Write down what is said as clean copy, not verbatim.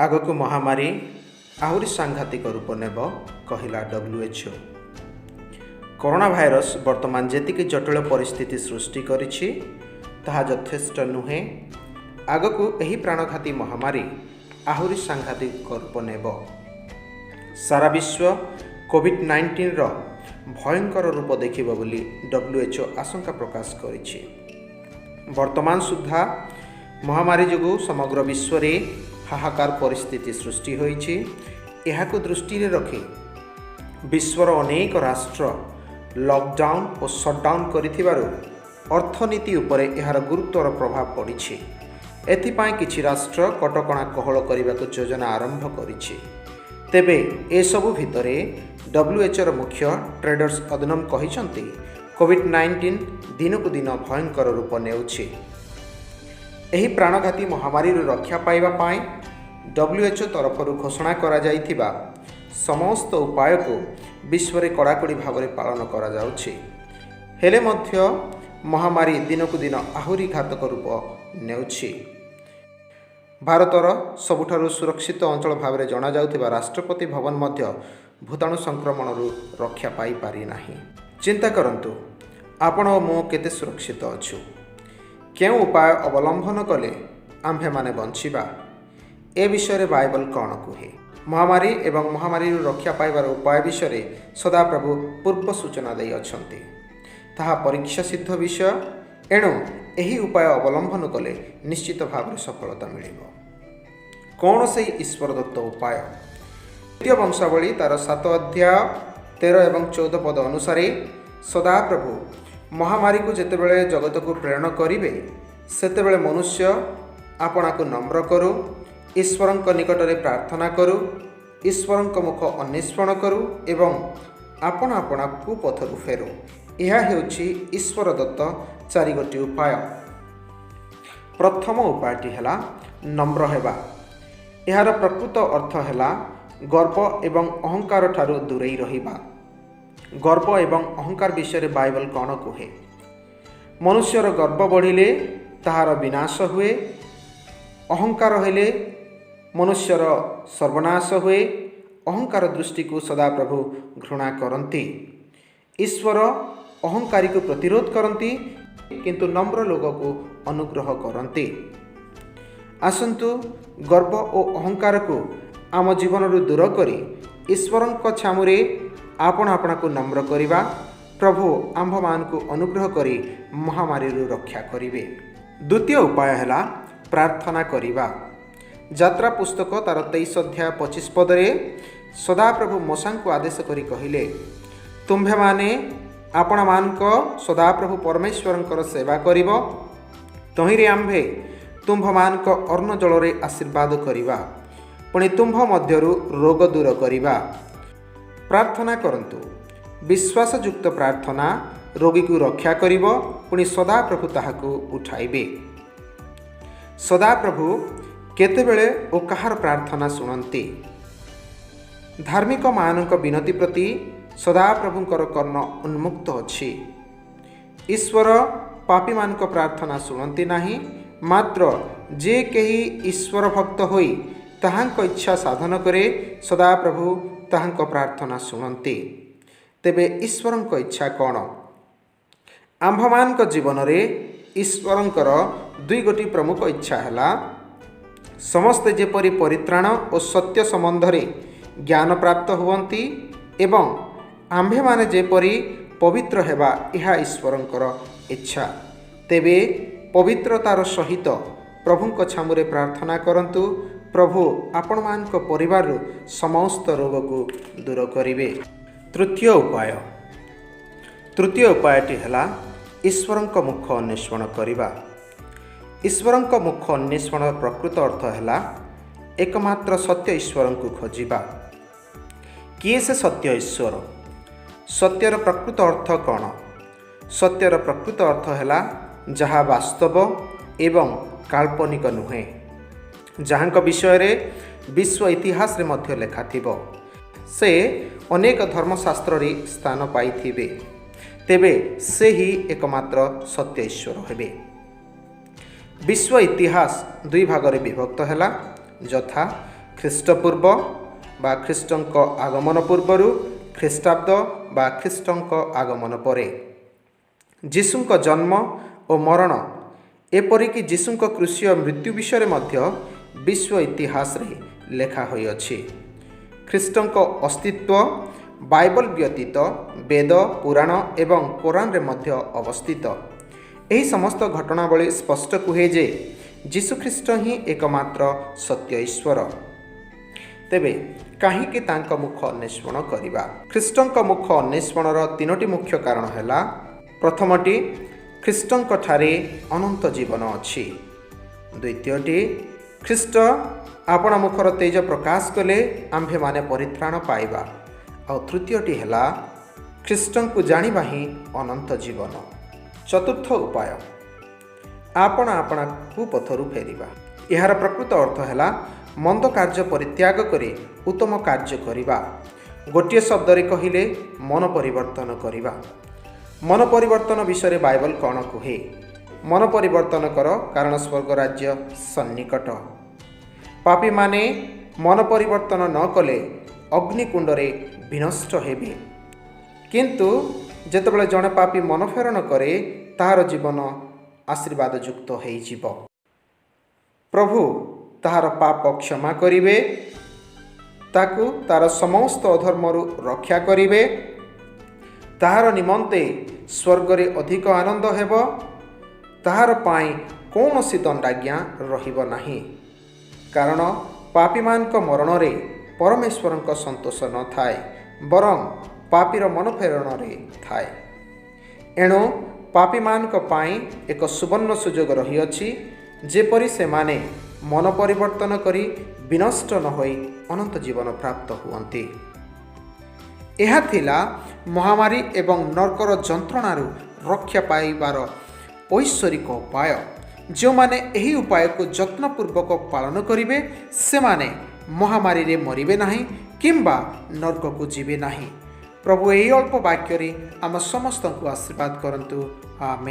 ଆଗକୁ ମହାମାରୀ ଆହୁରି ସାଂଘାତିକ ରୂପ ନେବ କହିଲା WHO। କରୋନା ଭାଇରସ ବର୍ତ୍ତମାନ ଯେତିକି ଜଟିଳ ପରିସ୍ଥିତି ସୃଷ୍ଟି କରିଛି ତାହା ଯଥେଷ୍ଟ ନୁହେଁ। ଆଗକୁ ଏହି ପ୍ରାଣଘାତୀ ମହାମାରୀ ଆହୁରି ସାଂଘାତିକ ରୂପ ନେବ। ସାରା ବିଶ୍ୱ କୋଭିଡ୍-19ର ଭୟଙ୍କର ରୂପ ଦେଖିବ ବୋଲି WHO ଆଶଙ୍କା ପ୍ରକାଶ କରିଛି। ବର୍ତ୍ତମାନ ସୁଦ୍ଧା ମହାମାରୀ ଯୋଗୁଁ ସମଗ୍ର ବିଶ୍ୱରେ ହାହାକାର ପରିସ୍ଥିତି ସୃଷ୍ଟି ହୋଇଛି। ଏହାକୁ ଦୃଷ୍ଟିରେ ରଖି ବିଶ୍ୱର ଅନେକ ରାଷ୍ଟ୍ର ଲକଡାଉନ୍ ଓ ସଟ୍ଡାଉନ୍ କରିଥିବାରୁ ଅର୍ଥନୀତି ଉପରେ ଏହାର ଗୁରୁତର ପ୍ରଭାବ ପଡ଼ିଛି। ଏଥିପାଇଁ କିଛି ରାଷ୍ଟ୍ର କଟକଣା କୋହଳ କରିବାକୁ ଯୋଜନା ଆରମ୍ଭ କରିଛି। ତେବେ ଏସବୁ ଭିତରେ WHOର ମୁଖ୍ୟ ଟେଡ୍ରସ୍ ଅଧନମ୍ କହିଛନ୍ତି, କୋଭିଡ୍-19 ଦିନକୁ ଦିନ ଭୟଙ୍କର ରୂପ ନେଉଛି। ଏହି ପ୍ରାଣଘାତୀ ମହାମାରୀରୁ ରକ୍ଷା ପାଇବା ପାଇଁ WHO ତରଫରୁ ଘୋଷଣା କରାଯାଇଥିବା ସମସ୍ତ ଉପାୟକୁ ବିଶ୍ୱରେ କଡ଼ାକଡ଼ି ଭାବରେ ପାଳନ କରାଯାଉଛି। ହେଲେ ମଧ୍ୟ ମହାମାରୀ ଦିନକୁ ଦିନ ଆହୁରି ଘାତକ ରୂପ ନେଉଛି। ଭାରତର ସବୁଠାରୁ ସୁରକ୍ଷିତ ଅଞ୍ଚଳ ଭାବରେ ଜଣାଯାଉଥିବା ରାଷ୍ଟ୍ରପତି ଭବନ ମଧ୍ୟ ଭୂତାଣୁ ସଂକ୍ରମଣରୁ ରକ୍ଷା ପାଇପାରିନାହିଁ। ଚିନ୍ତା କରନ୍ତୁ, ଆପଣ ଓ ମୁଁ କେତେ ସୁରକ୍ଷିତ ଅଛୁ? କେଉଁ ଉପାୟ ଅବଲମ୍ବନ କଲେ ଆମ୍ଭେମାନେ ବଞ୍ଚିବା? ଏ ବିଷୟରେ ବାଇବଲ କ'ଣ କୁହେ? ମହାମାରୀ ଏବଂ ମହାମାରୀରୁ ରକ୍ଷା ପାଇବାର ଉପାୟ ବିଷୟରେ ସଦାପ୍ରଭୁ ପୂର୍ବ ସୂଚନା ଦେଇଅଛନ୍ତି। ତାହା ପରୀକ୍ଷା ସିଦ୍ଧ ବିଷୟ। ଏଣୁ ଏହି ଉପାୟ ଅବଲମ୍ବନ କଲେ ନିଶ୍ଚିତ ଭାବରେ ସଫଳତା ମିଳିବ। କ'ଣ ସେହି ଈଶ୍ୱର ଦତ୍ତ ଉପାୟ? ଦ୍ୱିତୀୟ ବଂଶାବଳୀ ତାର 7 ଅଧ୍ୟାୟ 13 ଏବଂ 14 ପଦ ଅନୁସାରେ ସଦାପ୍ରଭୁ ମହାମାରୀକୁ ଯେତେବେଳେ ଜଗତକୁ ପ୍ରେରଣ କରିବେ, ସେତେବେଳେ ମନୁଷ୍ୟ ଆପଣାକୁ ନମ୍ର କରୁ, ଈଶ୍ୱରଙ୍କ ନିକଟରେ ପ୍ରାର୍ଥନା କରୁ, ଈଶ୍ୱରଙ୍କ ମୁଖ ଅନ୍ୱେଷଣ କରୁ ଏବଂ ଆପଣା ଆପଣା କୁପଥରୁ ଫେରୁ। ଏହା ହେଉଛି ଈଶ୍ୱର ଦତ୍ତ 4ଗୋଟି ଉପାୟ। ପ୍ରଥମ ଉପାୟଟି ହେଲା ନମ୍ର ହେବା। ଏହାର ପ୍ରକୃତ ଅର୍ଥ ହେଲା ଗର୍ବ ଏବଂ ଅହଙ୍କାର ଠାରୁ ଦୂରେଇ ରହିବା। ଗର୍ବ ଏବଂ ଅହଙ୍କାର ବିଷୟରେ ବାଇବଲ କ'ଣ କୁହେ? ମନୁଷ୍ୟର ଗର୍ବ ବଢ଼ିଲେ ତାହାର ବିନାଶ ହୁଏ। ଅହଙ୍କାର ହେଲେ ମନୁଷ୍ୟର ସର୍ବନାଶ ହୁଏ। ଅହଙ୍କାର ଦୃଷ୍ଟିକୁ ସଦାପ୍ରଭୁ ଘୃଣା କରନ୍ତି। ଈଶ୍ୱର ଅହଙ୍କାରୀକୁ ପ୍ରତିରୋଧ କରନ୍ତି, କିନ୍ତୁ ନମ୍ର ଲୋକକୁ ଅନୁଗ୍ରହ କରନ୍ତି। ଆସନ୍ତୁ ଗର୍ବ ଓ ଅହଙ୍କାରକୁ ଆମ ଜୀବନରୁ ଦୂର କରି ଈଶ୍ୱରଙ୍କ ଛାମୁରେ ଆପଣା ଆପଣାକୁ ନମ୍ର କରିବା। ପ୍ରଭୁ ଆମ୍ଭମାନଙ୍କୁ ଅନୁଗ୍ରହ କରି ମହାମାରୀରୁ ରକ୍ଷା କରିବେ। ଦ୍ୱିତୀୟ ଉପାୟ ହେଲା ପ୍ରାର୍ଥନା କରିବା। ଯାତ୍ରା ପୁସ୍ତକ ତାର 23 ଅଧ୍ୟାୟ 25 ପଦରେ ସଦାପ୍ରଭୁ ମୋଶାଙ୍କୁ ଆଦେଶ କରି କହିଲେ, ତୁମ୍ଭେମାନେ ଆପଣମାନଙ୍କ ସଦାପ୍ରଭୁ ପରମେଶ୍ୱରଙ୍କର ସେବା କରିବ। ତହିଁରେ ଆମ୍ଭେ ତୁମ୍ଭମାନଙ୍କ ଅନ୍ନ ଜଳରେ ଆଶୀର୍ବାଦ କରିବା, ପୁଣି ତୁମ୍ଭ ମଧ୍ୟରୁ ରୋଗ ଦୂର କରିବା। ପ୍ରାର୍ଥନା କରନ୍ତୁ। ବିଶ୍ୱାସଯୁକ୍ତ ପ୍ରାର୍ଥନା ରୋଗୀକୁ ରକ୍ଷା କରିବ, ପୁଣି ସଦାପ୍ରଭୁ ତାହାକୁ ଉଠାଇବେ। ସଦାପ୍ରଭୁ କେତେବେଳେ ଓ କାହାର ପ୍ରାର୍ଥନା ଶୁଣନ୍ତି? ଧାର୍ମିକମାନଙ୍କ ବିନତି ପ୍ରତି ସଦାପ୍ରଭୁଙ୍କର କର୍ଣ୍ଣ ଉନ୍ମୁକ୍ତ ଅଛି। ଈଶ୍ୱର ପାପୀମାନଙ୍କ ପ୍ରାର୍ଥନା ଶୁଣନ୍ତି ନାହିଁ, ମାତ୍ର ଯେ କେହି ଈଶ୍ୱର ଭକ୍ତ ହୋଇ ତାହାଙ୍କ ଇଚ୍ଛା ସାଧନ କରେ, ସଦାପ୍ରଭୁ ତାହାଙ୍କ ପ୍ରାର୍ଥନା ଶୁଣନ୍ତି। ତେବେ ଈଶ୍ୱରଙ୍କ ଇଚ୍ଛା କ'ଣ? ଆମ୍ଭମାନଙ୍କ ଜୀବନରେ ଈଶ୍ୱରଙ୍କର 2ଗୋଟି ପ୍ରମୁଖ ଇଚ୍ଛା ହେଲା, ସମସ୍ତେ ଯେପରି ପରିତ୍ରାଣ ଓ ସତ୍ୟ ସମ୍ବନ୍ଧରେ ଜ୍ଞାନ ପ୍ରାପ୍ତ ହୁଅନ୍ତି ଏବଂ ଆମ୍ଭେମାନେ ଯେପରି ପବିତ୍ର ହେବା, ଏହା ଈଶ୍ୱରଙ୍କର ଇଚ୍ଛା। ତେବେ ପବିତ୍ରତାର ସହିତ ପ୍ରଭୁଙ୍କ ଛାମୁରେ ପ୍ରାର୍ଥନା କରନ୍ତୁ। ପ୍ରଭୁ ଆପଣମାନଙ୍କ ପରିବାରରୁ ସମସ୍ତ ରୋଗକୁ ଦୂର କରିବେ। ତୃତୀୟ ଉପାୟଟି ହେଲା ଈଶ୍ୱରଙ୍କ ମୁଖ ଅନ୍ୱେଷଣ କରିବା। ଈଶ୍ୱରଙ୍କ ମୁଖ ଅନ୍ୱେଷଣର ପ୍ରକୃତ ଅର୍ଥ ହେଲା ଏକମାତ୍ର ସତ୍ୟ ଈଶ୍ୱରଙ୍କୁ ଖୋଜିବା। କିଏ ସେ ସତ୍ୟ ଈଶ୍ୱର? ସତ୍ୟର ପ୍ରକୃତ ଅର୍ଥ କ'ଣ? ସତ୍ୟର ପ୍ରକୃତ ଅର୍ଥ ହେଲା ଯାହା ବାସ୍ତବ ଏବଂ କାଳ୍ପନିକ ନୁହେଁ, ଯାହାଙ୍କ ବିଷୟରେ ବିଶ୍ୱ ଇତିହାସରେ ମଧ୍ୟ ଲେଖାଥିବ। ସେ ଅନେକ ଧର୍ମଶାସ୍ତ୍ରରେ ସ୍ଥାନ ପାଇଥିବେ। ତେବେ ସେହି ଏକମାତ୍ର ସତ୍ୟ ଈଶ୍ୱର ହେବେ। ବିଶ୍ୱ ଇତିହାସ 2 ଭାଗରେ ବିଭକ୍ତ ହେଲା, ଯଥା ଖ୍ରୀଷ୍ଟପୂର୍ବ ବା ଖ୍ରୀଷ୍ଟଙ୍କ ଆଗମନ ପୂର୍ବରୁ, ଖ୍ରୀଷ୍ଟାବ୍ଦ ବା ଖ୍ରୀଷ୍ଟଙ୍କ ଆଗମନ ପରେ। ଯୀଶୁଙ୍କ ଜନ୍ମ ଓ ମରଣ ଏପରିକି ଯୀଶୁଙ୍କ କ୍ରୁଶୀୟ ମୃତ୍ୟୁ ବିଷୟରେ ମଧ୍ୟ ବିଶ୍ୱ ଇତିହାସରେ ଲେଖା ହୋଇଅଛି। ଖ୍ରୀଷ୍ଟଙ୍କ ଅସ୍ତିତ୍ୱ ବାଇବଲ ବ୍ୟତୀତ ବେଦ, ପୁରାଣ ଏବଂ କୋରାନରେ ମଧ୍ୟ ଅବସ୍ଥିତ। ଏହି ସମସ୍ତ ଘଟଣାବଳୀ ସ୍ପଷ୍ଟ କୁହେ ଯେ ଯୀଶୁଖ୍ରୀଷ୍ଟ ହିଁ ଏକମାତ୍ର ସତ୍ୟ ଈଶ୍ୱର। ତେବେ କାହିଁକି ତାଙ୍କ ମୁଖ ଅନ୍ୱେଷଣ କରିବା? ଖ୍ରୀଷ୍ଟଙ୍କ ମୁଖ ଅନ୍ୱେଷଣର ତିନୋଟି ମୁଖ୍ୟ କାରଣ ହେଲା, ପ୍ରଥମଟି, ଖ୍ରୀଷ୍ଟଙ୍କଠାରେ ଅନନ୍ତ ଜୀବନ ଅଛି। ଦ୍ୱିତୀୟଟି, ଖ୍ରୀଷ୍ଟ ଆପଣା ମୁଖର ତେଜ ପ୍ରକାଶ କଲେ ଆମ୍ଭେମାନେ ପରିତ୍ରାଣ ପାଇବା। ଆଉ ତୃତୀୟଟି ହେଲା, ଖ୍ରୀଷ୍ଟଙ୍କୁ ଜାଣିବା ହିଁ ଅନନ୍ତ ଜୀବନ। ଚତୁର୍ଥ ଉପାୟ, ଆପଣା କୁପଥରୁ ଫେରିବା। ଏହାର ପ୍ରକୃତ ଅର୍ଥ ହେଲା ମନ୍ଦ କାର୍ଯ୍ୟ ପରିତ୍ୟାଗ କରି ଉତ୍ତମ କାର୍ଯ୍ୟ କରିବା। ଗୋଟିଏ ଶବ୍ଦରେ କହିଲେ ମନ ପରିବର୍ତ୍ତନ କରିବା। ମନ ପରିବର୍ତ୍ତନ ବିଷୟରେ ବାଇବଲ କ'ଣ କୁହେ? ମନ ପରିବର୍ତ୍ତନ କର, କାରଣ ସ୍ୱର୍ଗ ରାଜ୍ୟ ସନ୍ନିକଟ। ପାପୀମାନେ ମନ ପରିବର୍ତ୍ତନ ନ କଲେ ଅଗ୍ନିକୁଣ୍ଡରେ ବିନଷ୍ଟ ହେବେ। କିନ୍ତୁ ଯେତେବେଳେ ଜଣେ ପାପୀ ମନ ଫେରଣ କରେ, ତାହାର ଜୀବନ ଆଶୀର୍ବାଦ ଯୁକ୍ତ ହୋଇଯିବ। ପ୍ରଭୁ ତାହାର ପାପ କ୍ଷମା କରିବେ, ତାକୁ ତାର ସମସ୍ତ ଅଧର୍ମରୁ ରକ୍ଷା କରିବେ। ତାହାର ନିମନ୍ତେ ସ୍ୱର୍ଗରେ ଅଧିକ ଆନନ୍ଦ ହେବ। ତାହାର ପାଇଁ କୌଣସି ଦଣ୍ଡାଜ୍ଞା ରହିବ ନାହିଁ, କାରଣ ପାପୀମାନଙ୍କ ମରଣରେ ପରମେଶ୍ୱରଙ୍କ ସନ୍ତୋଷ ନଥାଏ, ବରଂ ପାପୀର ମନ ଫେରଣରେ ଥାଏ। ଏଣୁ ପାପୀମାନଙ୍କ ପାଇଁ ଏକ ସୁବର୍ଣ୍ଣ ସୁଯୋଗ ରହିଅଛି, ଯେପରି ସେମାନେ ମନ ପରିବର୍ତ୍ତନ କରି ବିନଷ୍ଟ ନ ହୋଇ ଅନନ୍ତ ଜୀବନ ପ୍ରାପ୍ତ ହୁଅନ୍ତି। ଏହା ଥିଲା ମହାମାରୀ ଏବଂ ନର୍କର ଯନ୍ତ୍ରଣାରୁ ରକ୍ଷା ପାଇବାର ଐଶ୍ୱରିକ ଉପାୟ। ଯେଉଁମାନେ ଏହି ଉପାୟକୁ ଯତ୍ନପୂର୍ବକ ପାଳନ କରିବେ, ସେମାନେ ମହାମାରୀରେ ମରିବେ ନାହିଁ କିମ୍ବା ନର୍କକୁ ଯିବେ ନାହିଁ। ପ୍ରଭୁ ଏହି ଅଳ୍ପ ବାକ୍ୟରେ ଆମ ସମସ୍ତଙ୍କୁ ଆଶୀର୍ବାଦ କରନ୍ତୁ। ଆମେନ୍।